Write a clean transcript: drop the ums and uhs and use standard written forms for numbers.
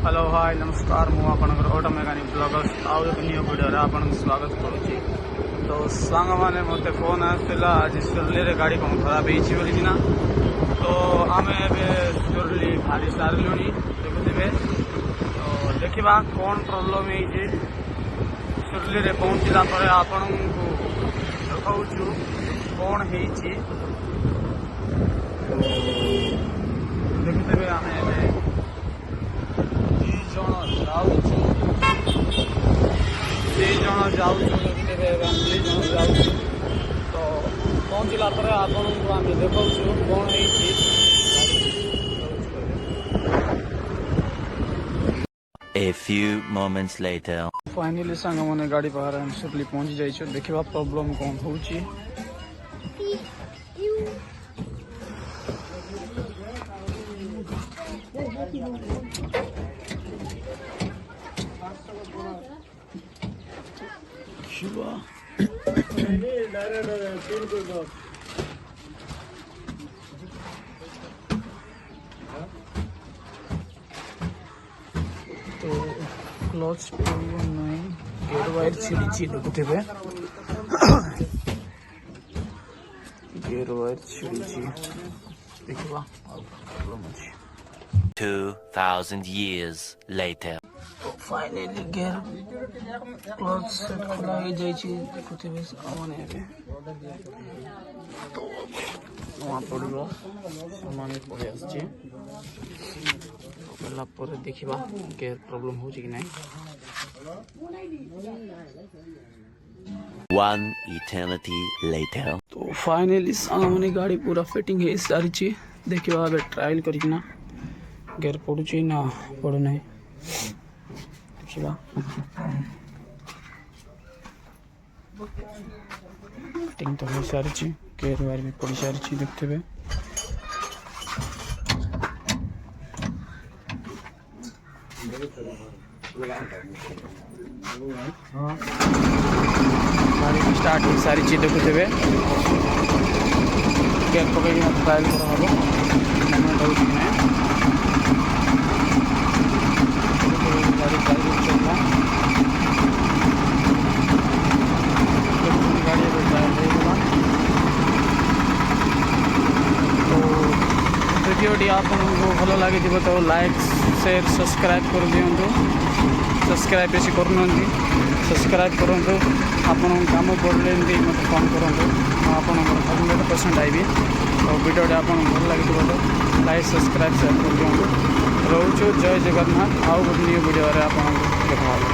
Hello hi नमस्कार मुझे auto mechanic bloggers आउ एक न्यू वीडियो आपन स्वागत करुच्ची। तो सांग मैंने मत फोन आसाला आज सुरली गाड़ी कौन खराब होना तो आम सुरली बाहरी सारू देखुवे तो देखा कौन प्रोब्लेम है सुरली पहुँचला आपण को देखु कौन है देखुवे आम जाऊँ तो पहुँचला आपन को आम देखा कौन है। A few moments later. Finally सांग मैंने गाड़ी बाहर सुरली पहुँच जाइए देखा प्रोब्लेम कौन हो तो क्लच नहीं गेयर वायर छिड़ी देखुवे गेयर वायर छिड़ी देखा 2,000 years later. Finally gear clutch set खोला हो जाइए देखुवे तो वहाँ पड़ो सामान पड़े आसला देखा गेयर प्रॉब्लम हो कि नहीं। One eternity later. तो फाइनली सामने गाड़ी पूरा फिटिंग है सारी देखा ट्रायल करना गेयर पड़ू ना पड़ू ना देखा फिटिंग तो हो सारी गेयर वायर भी पड़ी सारी देखते गाड़ी स्टार्ट हो सारी चीज देखुवे गेयर पकड़ ट्रायल कर गाड़ी चलना गाड़ी तो वीडियोटी आपको भल लगे तो लाइक शेयर सब्सक्राइब कर दिंतु सब्सक्राइब बेसी करूँ सब्सक्राइब करूँ आपण कम पड़े मत फोन करूँ मुझे 100% आईबी तो वीडियो आपको भल लगे तो लाइक सब्सक्राइब शेयर कर दिंतु रोचु जय जगन्नाथ आउ गोटे न्यू वीडियो आप देखा।